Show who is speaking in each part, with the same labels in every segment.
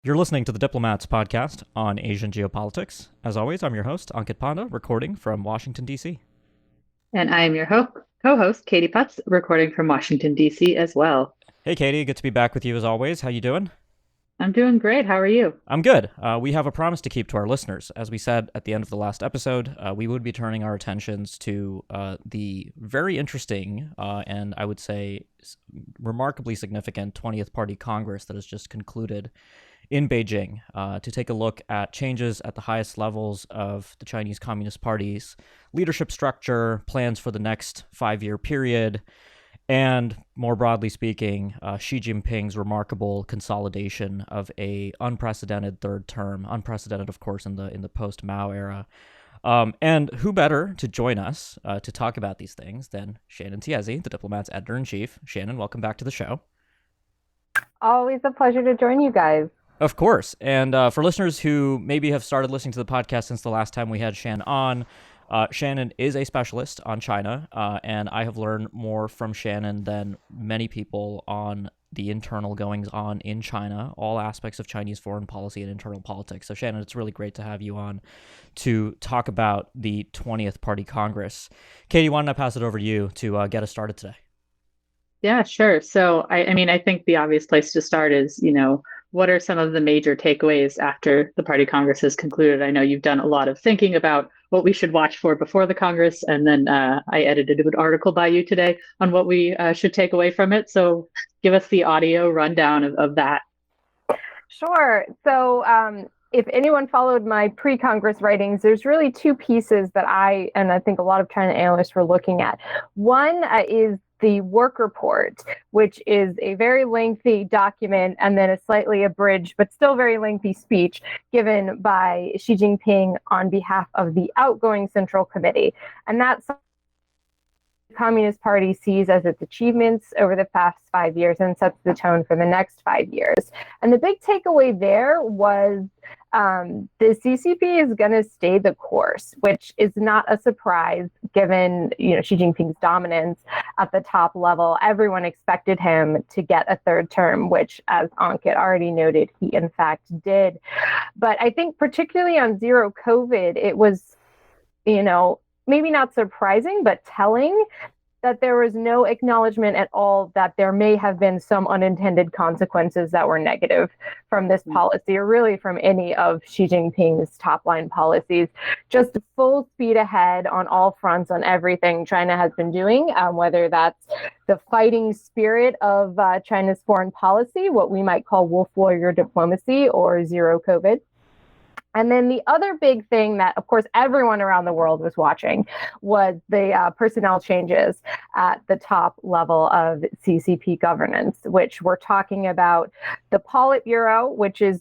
Speaker 1: You're listening to the Diplomats podcast on Asian geopolitics. As always, I'm your host, Ankit Panda, recording from Washington, D.C.
Speaker 2: And I am your co-host, Katie Putz, recording from Washington, D.C. as well.
Speaker 1: Hey, Katie, good to be back with you as always. How you doing?
Speaker 2: I'm doing great. How are you?
Speaker 1: I'm good. We have a promise to keep to our listeners. As we said at the end of the last episode, we would be turning our attentions to the very interesting and I would say remarkably significant 20th Party Congress that has just concluded in Beijing to take a look at changes at the highest levels of the Chinese Communist Party's leadership structure, plans for the next 5-year period, and more broadly speaking, Xi Jinping's remarkable consolidation of a unprecedented third term, unprecedented, of course, in the post-Mao era. And who better to join us to talk about these things than Shannon Tiezi, the Diplomat's editor-in-chief. Shannon, welcome back to the show.
Speaker 3: Always a pleasure to join you guys.
Speaker 1: Of course. And for listeners who maybe have started listening to the podcast since the last time we had Shannon on, Shannon is a specialist on China, and I have learned more from Shannon than many people on the internal goings-on in China, all aspects of Chinese foreign policy and internal politics. So, Shannon, it's really great to have you on to talk about the 20th Party Congress. Katie, why don't I pass it over to you to get us started today?
Speaker 2: Yeah, sure. So, I think the obvious place to start is, what are some of the major takeaways after the Party Congress has concluded? I know you've done a lot of thinking about what we should watch for before the Congress, and then I edited an article by you today on what we should take away from it. So give us the audio rundown of that.
Speaker 3: Sure. So if anyone followed my pre-Congress writings, there's really two pieces that I think a lot of China analysts were looking at. One is the work report, which is a very lengthy document and then a slightly abridged, but still very lengthy speech given by Xi Jinping on behalf of the outgoing Central Committee. And that's the Communist Party sees as its achievements over the past 5 years and sets the tone for the next 5 years. And the big takeaway there was the CCP is going to stay the course, which is not a surprise given Xi Jinping's dominance at the top level. Everyone expected him to get a third term, which, as Ankit already noted, he in fact did. But I think particularly on zero COVID, it was, maybe not surprising, but telling that there was no acknowledgement at all that there may have been some unintended consequences that were negative from this policy, or really from any of Xi Jinping's top line policies. Just full speed ahead on all fronts on everything China has been doing, whether that's the fighting spirit of China's foreign policy, what we might call wolf warrior diplomacy, or zero COVID. And then the other big thing that, of course, everyone around the world was watching was the personnel changes at the top level of CCP governance, which we're talking about the Politburo, which is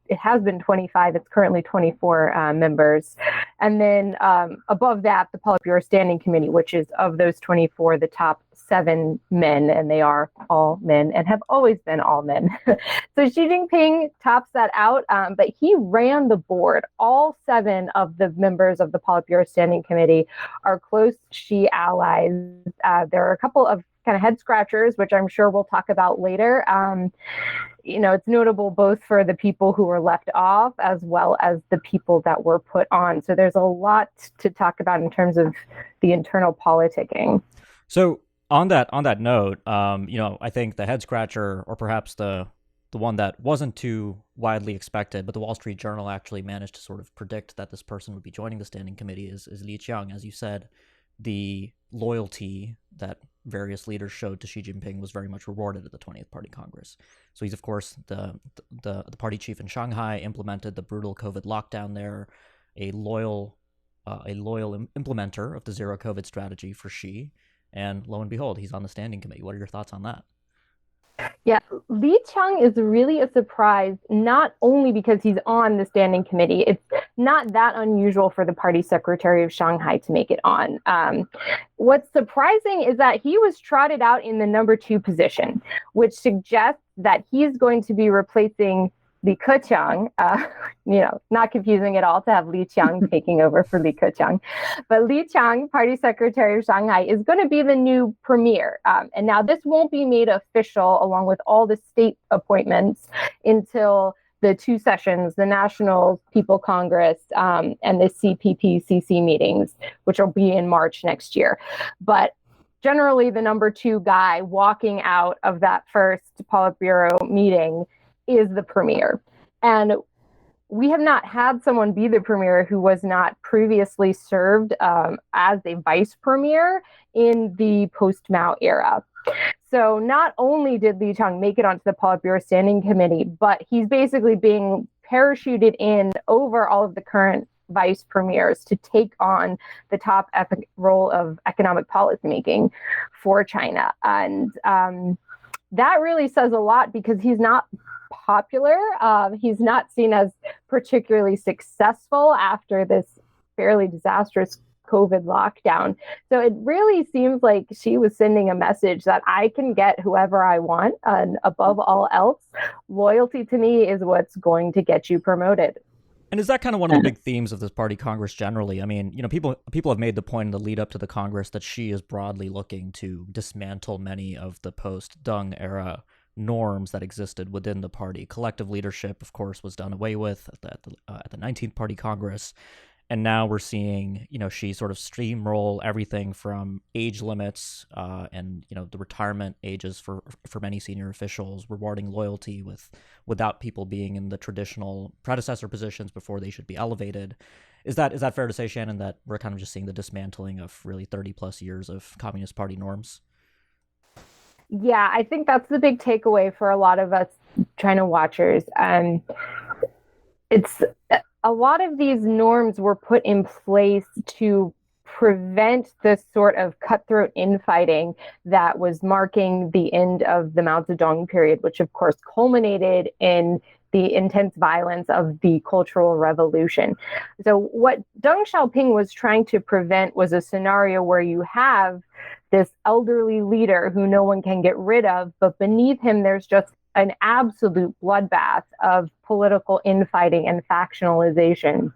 Speaker 3: it has been 25, it's currently 24 members. And then above that, the Politburo Standing Committee, which is of those 24, the top 7 men, and they are all men and have always been all men. So Xi Jinping tops that out, but he ran the board. All 7 of the members of the Politburo Standing Committee are close Xi allies. There are a couple of kind of head scratchers, which I'm sure we'll talk about later. It's notable both for the people who were left off as well as the people that were put on. So there's a lot to talk about in terms of the internal politicking.
Speaker 1: So on that note, I think the head scratcher, or perhaps the one that wasn't too widely expected, but the Wall Street Journal actually managed to sort of predict that this person would be joining the standing committee is Li Qiang. As you said, the loyalty that various leaders showed to Xi Jinping was very much rewarded at the 20th Party Congress. So he's, of course, the party chief in Shanghai, implemented the brutal COVID lockdown there, a loyal implementer of the zero COVID strategy for Xi. And lo and behold, he's on the standing committee. What are your thoughts on that?
Speaker 3: Yeah, Li Qiang is really a surprise, not only because he's on the standing committee. It's not that unusual for the party secretary of Shanghai to make it on. What's surprising is that he was trotted out in the number 2 position, which suggests that he's going to be replacing Li Keqiang, not confusing at all to have Li Qiang taking over for Li Keqiang. But Li Qiang, party secretary of Shanghai, is going to be the new premier. And now this won't be made official along with all the state appointments until the two sessions, the National People Congress and the CPPCC meetings, which will be in March next year. But generally, the number two guy walking out of that first Politburo meeting is the premier. And we have not had someone be the premier who was not previously served as a vice premier in the post-Mao era. So not only did Li Qiang make it onto the Politburo Standing Committee, but he's basically being parachuted in over all of the current vice premiers to take on the top role of economic policymaking for China. And that really says a lot because he's not popular. He's not seen as particularly successful after this fairly disastrous COVID lockdown. So it really seems like she was sending a message that I can get whoever I want, and above all else, loyalty to me is what's going to get you promoted.
Speaker 1: And is that kind of one of the big themes of this party Congress generally? I mean, people have made the point in the lead up to the Congress that she is broadly looking to dismantle many of the post-Deng era norms that existed within the party. Collective leadership, of course, was done away with at the 19th Party Congress. And now we're seeing, she sort of steamroll everything from age limits and, the retirement ages for many senior officials, rewarding loyalty without people being in the traditional predecessor positions before they should be elevated. Is that fair to say, Shannon, that we're kind of just seeing the dismantling of really 30 plus years of Communist Party norms?
Speaker 3: Yeah, I think that's the big takeaway for a lot of us China watchers. It's a lot of these norms were put in place to prevent the sort of cutthroat infighting that was marking the end of the Mao Zedong period, which of course culminated in the intense violence of the Cultural Revolution. So what Deng Xiaoping was trying to prevent was a scenario where you have this elderly leader who no one can get rid of, but beneath him there's just an absolute bloodbath of political infighting and factionalization.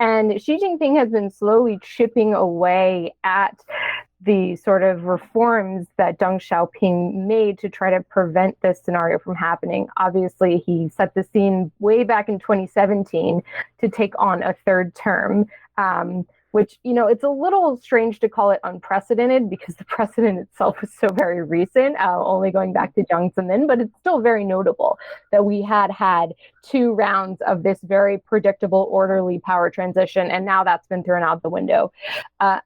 Speaker 3: And Xi Jinping has been slowly chipping away at the sort of reforms that Deng Xiaoping made to try to prevent this scenario from happening. Obviously, he set the scene way back in 2017 to take on a third term, which, it's a little strange to call it unprecedented because the precedent itself is so very recent, only going back to Jiang Zemin, but it's still very notable that we had 2 rounds of this very predictable, orderly power transition, and now that's been thrown out the window.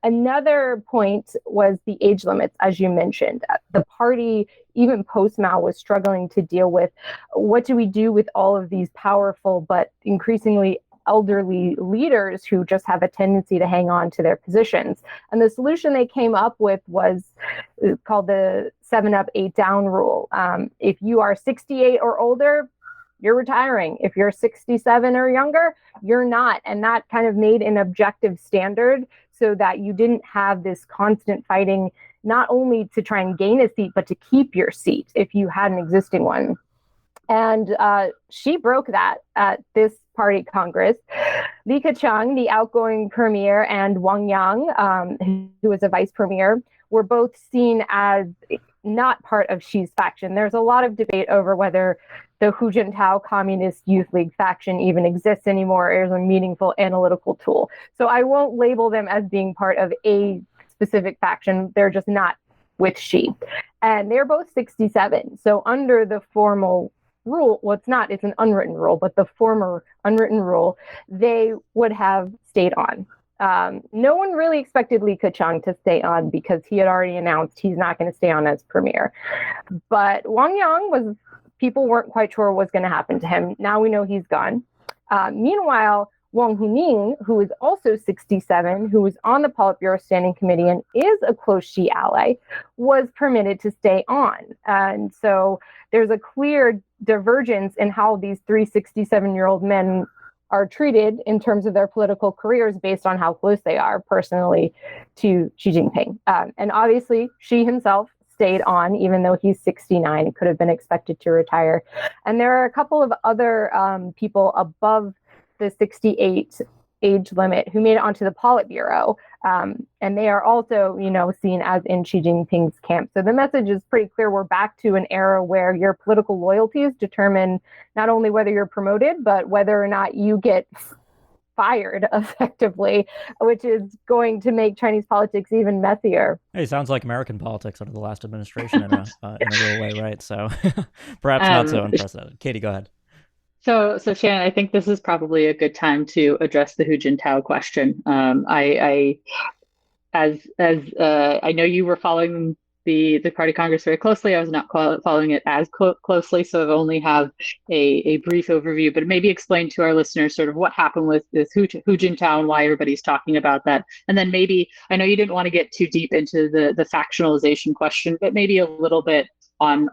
Speaker 3: Another point was the age limits, as you mentioned. The party, even post-Mao, was struggling to deal with what do we do with all of these powerful but increasingly elderly leaders who just have a tendency to hang on to their positions. And the solution they came up with was called the 7 up, 8 down rule. If you are 68 or older, you're retiring. If you're 67 or younger, you're not. And that kind of made an objective standard so that you didn't have this constant fighting, not only to try and gain a seat, but to keep your seat if you had an existing one. And she broke that at this party Congress. Li Keqiang, the outgoing premier, and Wang Yang, who was a vice premier, were both seen as not part of Xi's faction. There's a lot of debate over whether the Hu Jintao Communist Youth League faction even exists anymore or is a meaningful analytical tool. So I won't label them as being part of a specific faction. They're just not with Xi. And they're both 67. So under the formal rule, it's an unwritten rule, but the former unwritten rule, they would have stayed on. No one really expected Li Keqiang to stay on because he had already announced he's not going to stay on as premier. But Wang Yang people weren't quite sure what was going to happen to him. Now we know he's gone. Meanwhile, Wang Huning, who is also 67, who was on the Politburo Standing Committee and is a close Xi ally, was permitted to stay on. And so there's a clear divergence in how these 3 67-year-old men are treated in terms of their political careers based on how close they are personally to Xi Jinping. And obviously, Xi himself stayed on, even though he's 69, he could have been expected to retire. And there are a couple of other people above the 68 age limit who made it onto the Politburo. And they are also, seen as in Xi Jinping's camp. So the message is pretty clear. We're back to an era where your political loyalties determine not only whether you're promoted, but whether or not you get fired effectively, which is going to make Chinese politics even messier.
Speaker 1: Hey, sounds like American politics under the last administration in a real way, right? So perhaps not so unprecedented. Katie, go ahead.
Speaker 2: So Shannon, I think this is probably a good time to address the Hu Jintao question. As I know you were following the Party Congress very closely. I was not following it as closely, so I've only have a brief overview. But maybe explain to our listeners sort of what happened with this Hu Jintao and why everybody's talking about that. And then maybe, I know you didn't want to get too deep into the factionalization question, but maybe a little bit on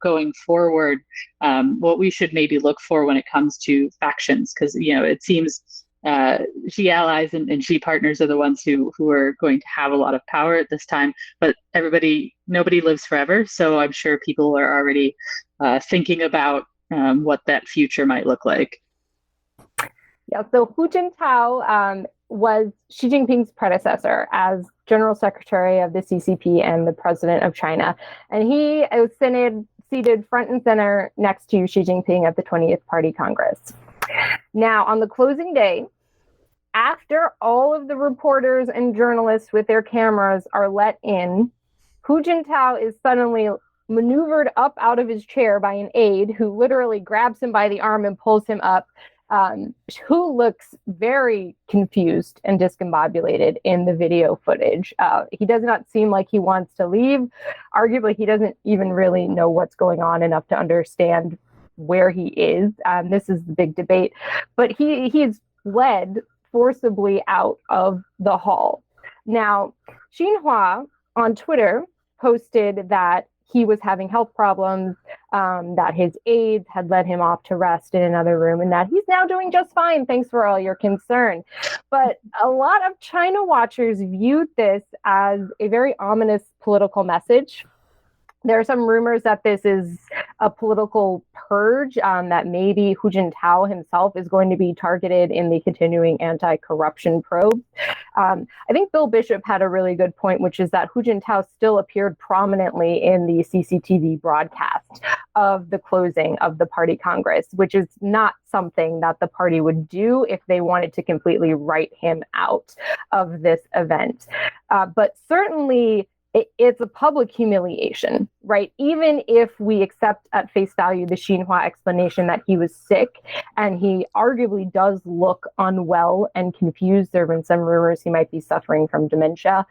Speaker 2: going forward, what we should maybe look for when it comes to factions, because it seems Xi allies and Xi partners are the ones who are going to have a lot of power at this time. But nobody lives forever, so I'm sure people are already thinking about what that future might look like.
Speaker 3: Yeah, so Hu Jintao was Xi Jinping's predecessor as General Secretary of the CCP and the President of China. And he was seated front and center next to Xi Jinping at the 20th Party Congress. Now, on the closing day, after all of the reporters and journalists with their cameras are let in, Hu Jintao is suddenly maneuvered up out of his chair by an aide who literally grabs him by the arm and pulls him up, who looks very confused and discombobulated in the video footage. He does not seem like he wants to leave. Arguably, he doesn't even really know what's going on enough to understand where he is. This is the big debate. But he's led forcibly out of the hall. Now, Xinhua on Twitter posted that he was having health problems, that his aides had led him off to rest in another room, and that he's now doing just fine. Thanks for all your concern. But a lot of China watchers viewed this as a very ominous political message. There are some rumors that this is a political purge, that maybe Hu Jintao himself is going to be targeted in the continuing anti-corruption probe. I think Bill Bishop had a really good point, which is that Hu Jintao still appeared prominently in the CCTV broadcast of the closing of the Party Congress, which is not something that the party would do if they wanted to completely write him out of this event. But certainly, it's a public humiliation, right? Even if we accept at face value the Xinhua explanation that he was sick, and he arguably does look unwell and confused. There have been some rumors he might be suffering from dementia.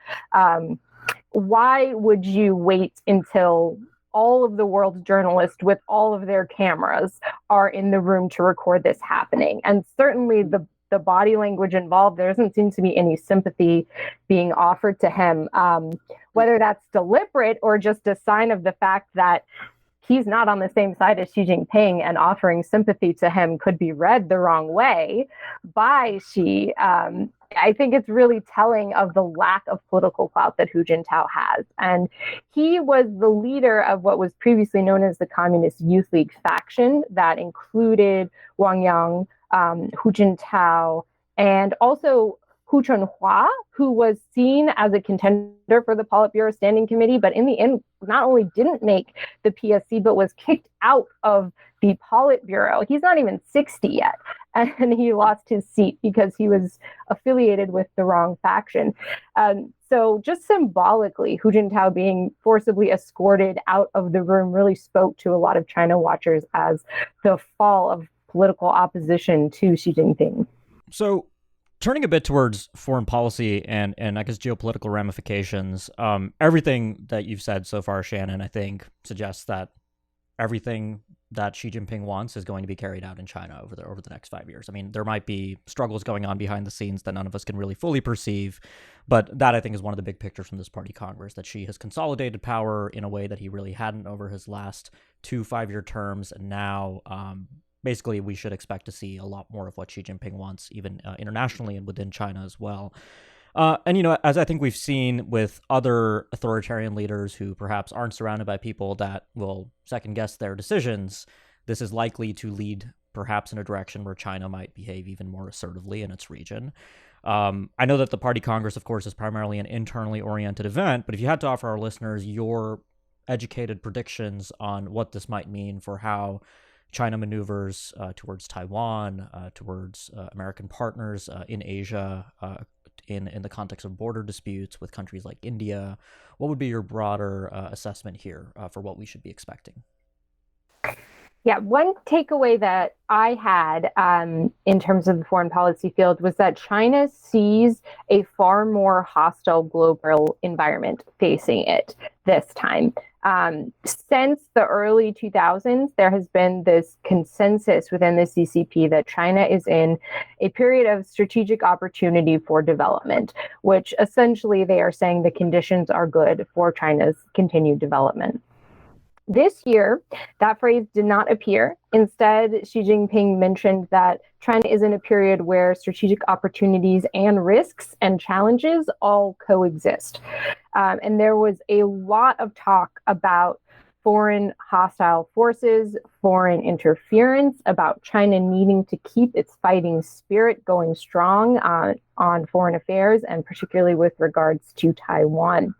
Speaker 3: Why would you wait until all of the world's journalists with all of their cameras are in the room to record this happening? And certainly the body language involved, there doesn't seem to be any sympathy being offered to him, whether that's deliberate or just a sign of the fact that he's not on the same side as Xi Jinping, and offering sympathy to him could be read the wrong way by Xi. I think it's really telling of the lack of political clout that Hu Jintao has. And he was the leader of what was previously known as the Communist Youth League faction that included Wang Yang, Hu Jintao, and also Hu Chunhua, who was seen as a contender for the Politburo Standing Committee, but in the end, not only didn't make the PSC, but was kicked out of the Politburo. He's not even 60 yet, and he lost his seat because he was affiliated with the wrong faction. So just symbolically, Hu Jintao being forcibly escorted out of the room really spoke to a lot of China watchers as the fall of political opposition to Xi Jinping.
Speaker 1: So turning a bit towards foreign policy and I guess geopolitical ramifications, everything that you've said so far, Shannon, I think suggests that everything that Xi Jinping wants is going to be carried out in China over the next 5 years. I mean, there might be struggles going on behind the scenes that none of us can really fully perceive, but that I think is one of the big pictures from this Party Congress, that Xi has consolidated power in a way that he really hadn't over his last 2 5-year terms, and now basically we should expect to see a lot more of what Xi Jinping wants, even internationally and within China as well. And, as I think we've seen with other authoritarian leaders who perhaps aren't surrounded by people that will second guess their decisions, this is likely to lead perhaps in a direction where China might behave even more assertively in its region. I know that the Party Congress, of course, is primarily an internally oriented event, but if you had to offer our listeners your educated predictions on what this might mean for how China maneuvers towards Taiwan, towards American partners in Asia, in the context of border disputes with countries like India, what would be your broader assessment here for what we should be expecting?
Speaker 3: Yeah, one takeaway that I had in terms of the foreign policy field was that China sees a far more hostile global environment facing it this time. Since the early 2000s, there has been this consensus within the CCP that China is in a period of strategic opportunity for development, which essentially they are saying the conditions are good for China's continued development. This year, that phrase did not appear. Instead, Xi Jinping mentioned that China is in a period where strategic opportunities and risks and challenges all coexist. And there was a lot of talk about foreign hostile forces, foreign interference, about China needing to keep its fighting spirit going strong on foreign affairs, and particularly with regards to Taiwan.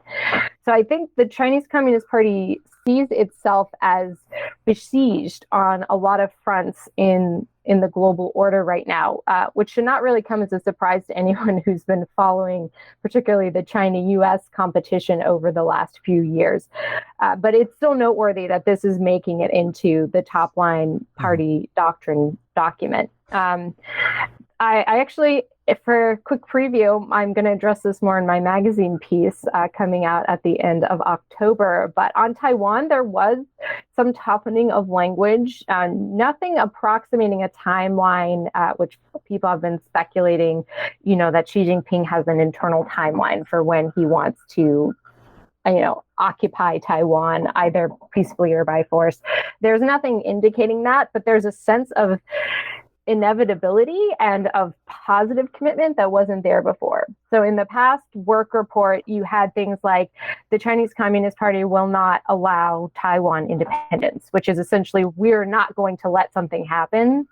Speaker 3: So I think the Chinese Communist Party sees itself as besieged on a lot of fronts in the global order right now, which should not really come as a surprise to anyone who's been following particularly the China-US competition over the last few years. But it's still noteworthy that this is making it into the top line party doctrine document. I actually, for a quick preview, I'm going to address this more in my magazine piece coming out at the end of October. But on Taiwan, there was some toughening of language, nothing approximating a timeline, which people have been speculating, that Xi Jinping has an internal timeline for when he wants to occupy Taiwan, either peacefully or by force. There's nothing indicating that, but there's a sense of inevitability and of positive commitment that wasn't there before. So in the past work report, you had things like the Chinese Communist Party will not allow Taiwan independence, which is essentially we're not going to let something happen.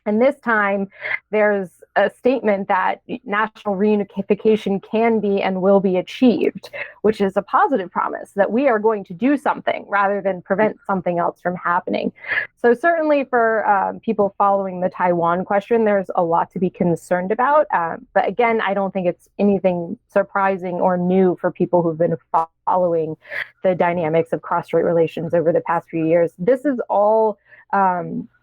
Speaker 3: And this time, there's a statement that national reunification can be and will be achieved, which is a positive promise that we are going to do something rather than prevent something else from happening. So certainly for people following the Taiwan question, there's a lot to be concerned about. But again, I don't think it's anything surprising or new for people who've been following the dynamics of cross-strait relations over the past few years. This is all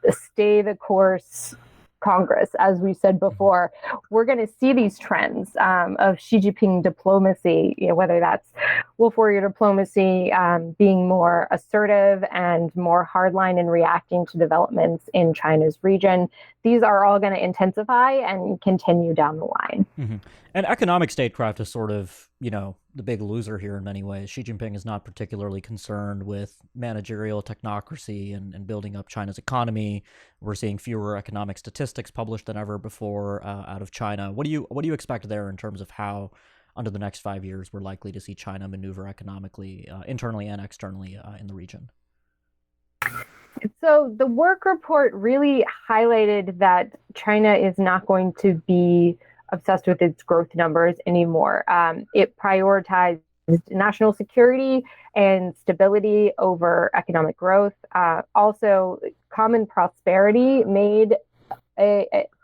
Speaker 3: stay the course Congress. As we said before, we're going to see these trends of Xi Jinping diplomacy, whether that's Wolf Warrior diplomacy, being more assertive and more hardline in reacting to developments in China's region. These are all going to intensify and continue down the line.
Speaker 1: Mm-hmm. And economic statecraft is sort of, the big loser here in many ways. Xi Jinping is not particularly concerned with managerial technocracy and building up China's economy. We're seeing fewer economic statistics published than ever before out of China. What do you expect there in terms of how, under the next 5 years, we're likely to see China maneuver economically, internally and externally in the region?
Speaker 3: So the work report really highlighted that China is not going to be obsessed with its growth numbers anymore. It prioritized national security and stability over economic growth. Also, common prosperity made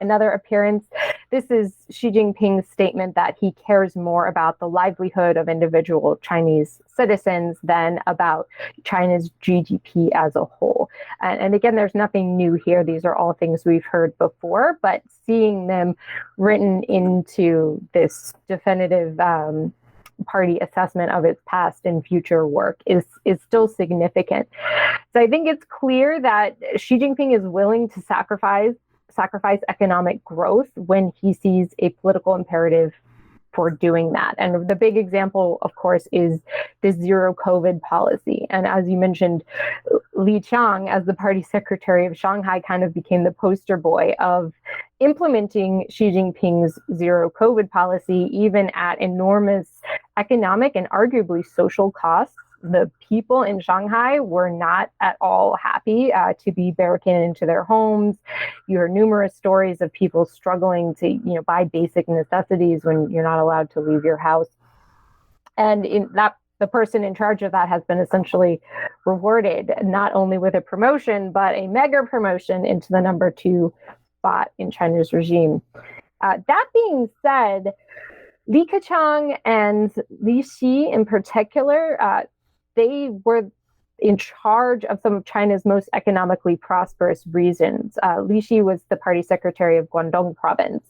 Speaker 3: another appearance. This is Xi Jinping's statement that he cares more about the livelihood of individual Chinese citizens than about China's GDP as a whole. And again, there's nothing new here. These are all things we've heard before, but seeing them written into this definitive party assessment of its past and future work is still significant. So I think it's clear that Xi Jinping is willing to sacrifice economic growth when he sees a political imperative for doing that. And the big example, of course, is the zero COVID policy. And as you mentioned, Li Qiang, as the party secretary of Shanghai, kind of became the poster boy of implementing Xi Jinping's zero COVID policy, even at enormous economic and arguably social costs the people in Shanghai were not at all happy to be barricaded into their homes. You heard numerous stories of people struggling to, buy basic necessities when you're not allowed to leave your house. And the person in charge of that has been essentially rewarded, not only with a promotion, but a mega promotion into the number 2 spot in China's regime. That being said, Li Keqiang and Li Xi in particular, they were in charge of some of China's most economically prosperous regions. Li Xi was the party secretary of Guangdong province.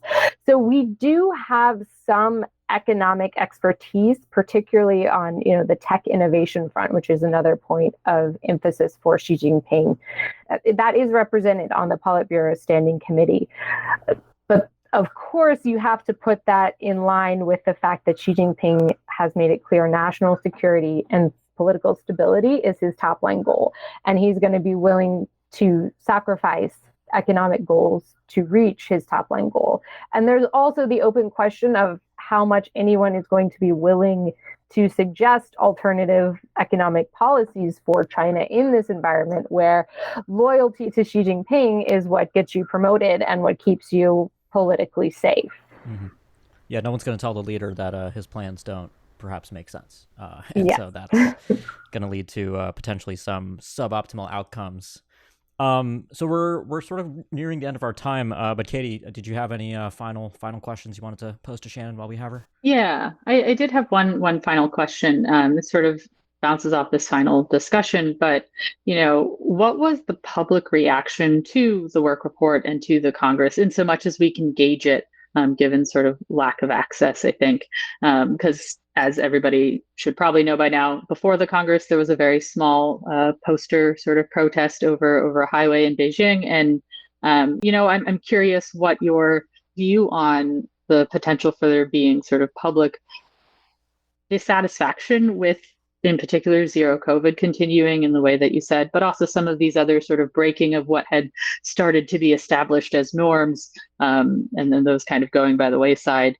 Speaker 3: So we do have some economic expertise, particularly on the tech innovation front, which is another point of emphasis for Xi Jinping. That is represented on the Politburo Standing Committee. But of course, you have to put that in line with the fact that Xi Jinping has made it clear national security and political stability is his top line goal. And he's going to be willing to sacrifice economic goals to reach his top line goal. And there's also the open question of how much anyone is going to be willing to suggest alternative economic policies for China in this environment where loyalty to Xi Jinping is what gets you promoted and what keeps you politically safe.
Speaker 1: Mm-hmm. Yeah, no one's going to tell the leader that his plans don't perhaps make sense. So that's going to lead to potentially some suboptimal outcomes. So we're sort of nearing the end of our time. But Katie, did you have any final questions you wanted to pose to Shannon while we have her?
Speaker 2: Yeah, I did have one final question. It sort of bounces off this final discussion, but what was the public reaction to the work report and to the Congress, in so much as we can gauge it, given sort of lack of access, I think, because as everybody should probably know by now, before the Congress, there was a very small poster sort of protest over a highway in Beijing. And, I'm curious what your view on the potential for there being sort of public dissatisfaction with, in particular, zero COVID continuing in the way that you said, but also some of these other sort of breaking of what had started to be established as norms, and then those kind of going by the wayside.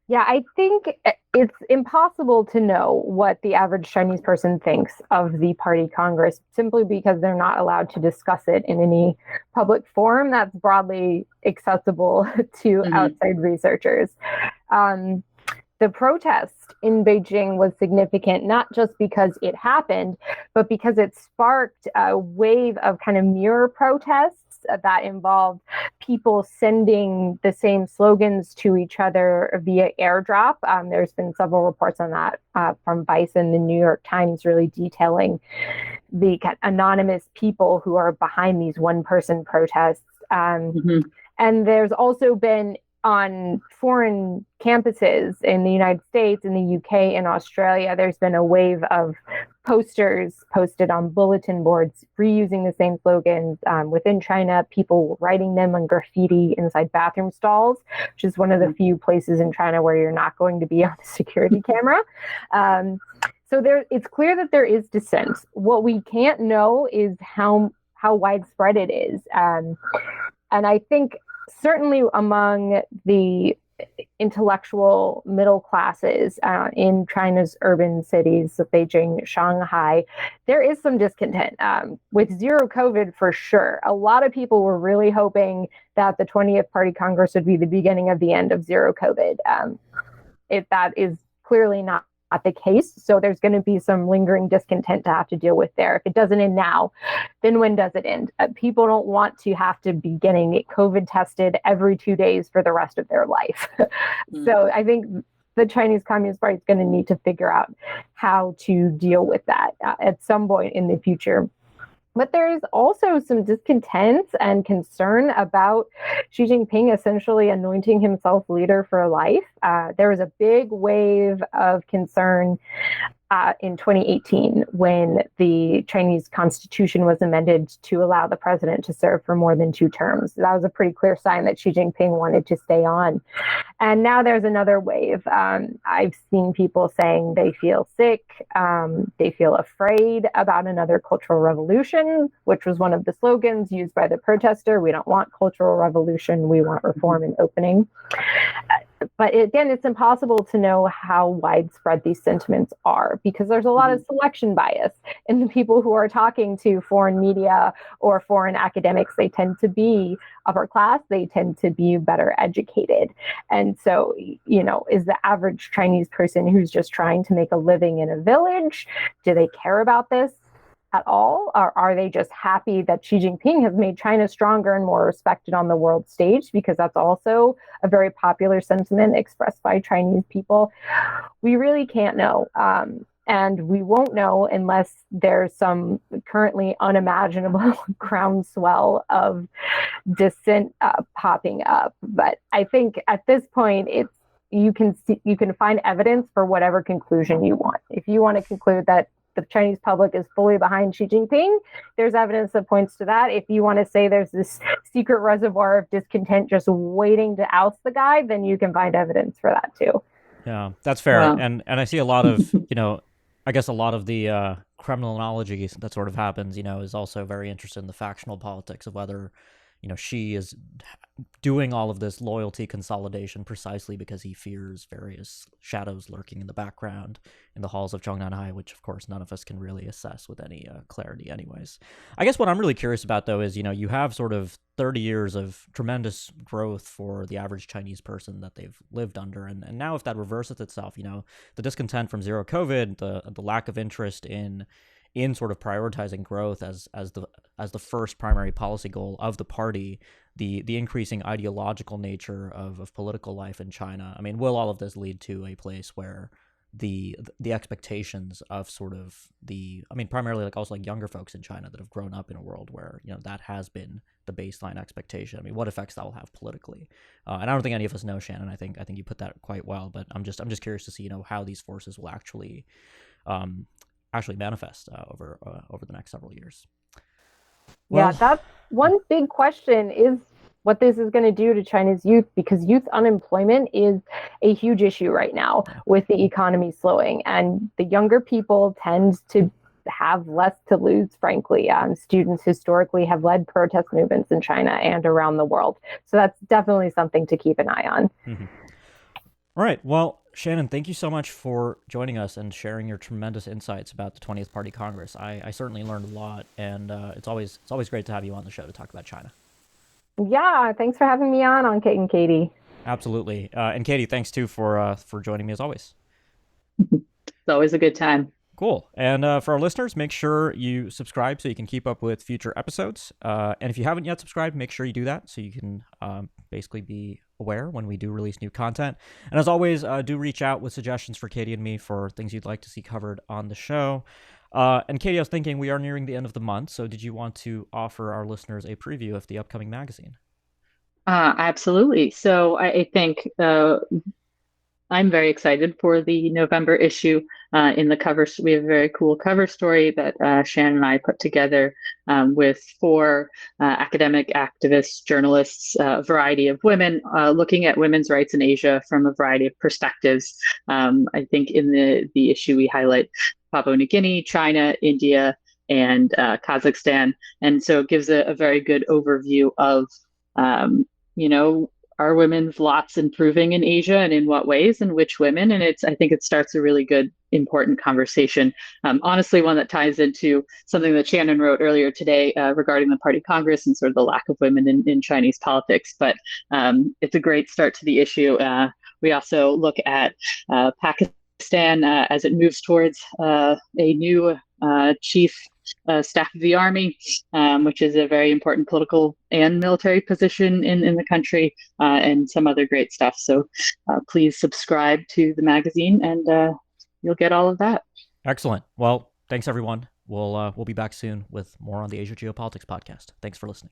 Speaker 3: Yeah, I think it's impossible to know what the average Chinese person thinks of the Party Congress simply because they're not allowed to discuss it in any public forum that's broadly accessible to outside researchers. The protest in Beijing was significant, not just because it happened, but because it sparked a wave of kind of mirror protests that involved people sending the same slogans to each other via airdrop. There's been several reports on that from Vice and the New York Times, really detailing the anonymous people who are behind these one-person protests. And there's also been on foreign campuses in the United States, in the UK, and Australia, there's been a wave of posters posted on bulletin boards reusing the same slogans. Within China, people writing them on graffiti inside bathroom stalls, which is one of the few places in China where you're not going to be on a security camera. So it's clear that there is dissent. What we can't know is how widespread it is. And I think certainly among the intellectual middle classes in China's urban cities, Beijing, Shanghai, there is some discontent with zero COVID for sure. A lot of people were really hoping that the 20th Party Congress would be the beginning of the end of zero COVID. If that is clearly not the case. So there's going to be some lingering discontent to have to deal with there. If it doesn't end now, then when does it end? People don't want to have to be getting COVID tested every 2 days for the rest of their life. So I think the Chinese Communist Party is going to need to figure out how to deal with that at some point in the future. But there's also some discontent and concern about Xi Jinping essentially anointing himself leader for life. There was a big wave of concern in 2018 when the Chinese constitution was amended to allow the president to serve for more than 2 terms. That was a pretty clear sign that Xi Jinping wanted to stay on. And now there's another wave. I've seen people saying they feel sick, they feel afraid about another cultural revolution, which was one of the slogans used by the protester. We don't want cultural revolution, we want reform and opening. But again, it's impossible to know how widespread these sentiments are because there's a lot of selection bias in the people who are talking to foreign media or foreign academics. They tend to be upper class, they tend to be better educated. And so, is the average Chinese person who's just trying to make a living in a village, do they care about this at all? Or are they just happy that Xi Jinping has made China stronger and more respected on the world stage? Because that's also a very popular sentiment expressed by Chinese people. We really can't know. And we won't know unless there's some currently unimaginable groundswell of dissent popping up. But I think at this point, you can find evidence for whatever conclusion you want. If you want to conclude that the Chinese public is fully behind Xi Jinping, there's evidence that points to that. If you want to say there's this secret reservoir of discontent just waiting to oust the guy, then you can find evidence for that too.
Speaker 1: Yeah, that's fair.
Speaker 2: Wow.
Speaker 1: And I see a lot of, I guess a lot of the criminology that sort of happens, is also very interested in the factional politics of whether, Xi is doing all of this loyalty consolidation precisely because he fears various shadows lurking in the background in the halls of Zhongnanhai, which of course none of us can really assess with any clarity anyways. I guess what I'm really curious about though is, you have sort of 30 years of tremendous growth for the average Chinese person that they've lived under. And now if that reverses itself, the discontent from zero COVID, the lack of interest in sort of prioritizing growth as the first primary policy goal of the party, the increasing ideological nature of political life in China. I mean, will all of this lead to a place where the expectations of sort of primarily also younger folks in China that have grown up in a world where, that has been the baseline expectation. I mean, what effects that will have politically. And I don't think any of us know, Shannon. I think you put that quite well, but I'm just curious to see, how these forces will actually manifest over the next several years.
Speaker 3: Well, that's one big question is what this is going to do to China's youth, because youth unemployment is a huge issue right now with the economy slowing, and the younger people tend to have less to lose, frankly. Students historically have led protest movements in China and around the world. So that's definitely something to keep an eye on.
Speaker 1: Mm-hmm. All right. Well, Shannon, thank you so much for joining us and sharing your tremendous insights about the 20th Party Congress. I certainly learned a lot, and it's always great to have you on the show to talk about China.
Speaker 3: Yeah, thanks for having me on Kate and Katie.
Speaker 1: Absolutely. And Katie, thanks too for joining me as always.
Speaker 2: It's always a good time.
Speaker 1: Cool. And for our listeners, make sure you subscribe so you can keep up with future episodes. And if you haven't yet subscribed, make sure you do that so you can basically be aware when we do release new content. And as always, do reach out with suggestions for Katie and me for things you'd like to see covered on the show. And Katie, I was thinking we are nearing the end of the month, so did you want to offer our listeners a preview of the upcoming magazine?
Speaker 2: Absolutely. So I think I'm very excited for the November issue. In the cover, we have a very cool cover story that Shannon and I put together with 4 academic activists, journalists, a variety of women, looking at women's rights in Asia from a variety of perspectives. I think in the issue we highlight Papua New Guinea, China, India, and Kazakhstan. And so it gives a very good overview of, are women's lots improving in Asia, and in what ways, and which women? And I think it starts a really good, important conversation. Honestly, one that ties into something that Shannon wrote earlier today regarding the Party Congress and sort of the lack of women in Chinese politics. But it's a great start to the issue. We also look at Pakistan as it moves towards a new chief staff of the army, which is a very important political and military position in the country, and some other great stuff. So please subscribe to the magazine, and you'll get all of that.
Speaker 1: Excellent. Well, thanks everyone. We'll be back soon with more on the Asia Geopolitics podcast. Thanks for listening.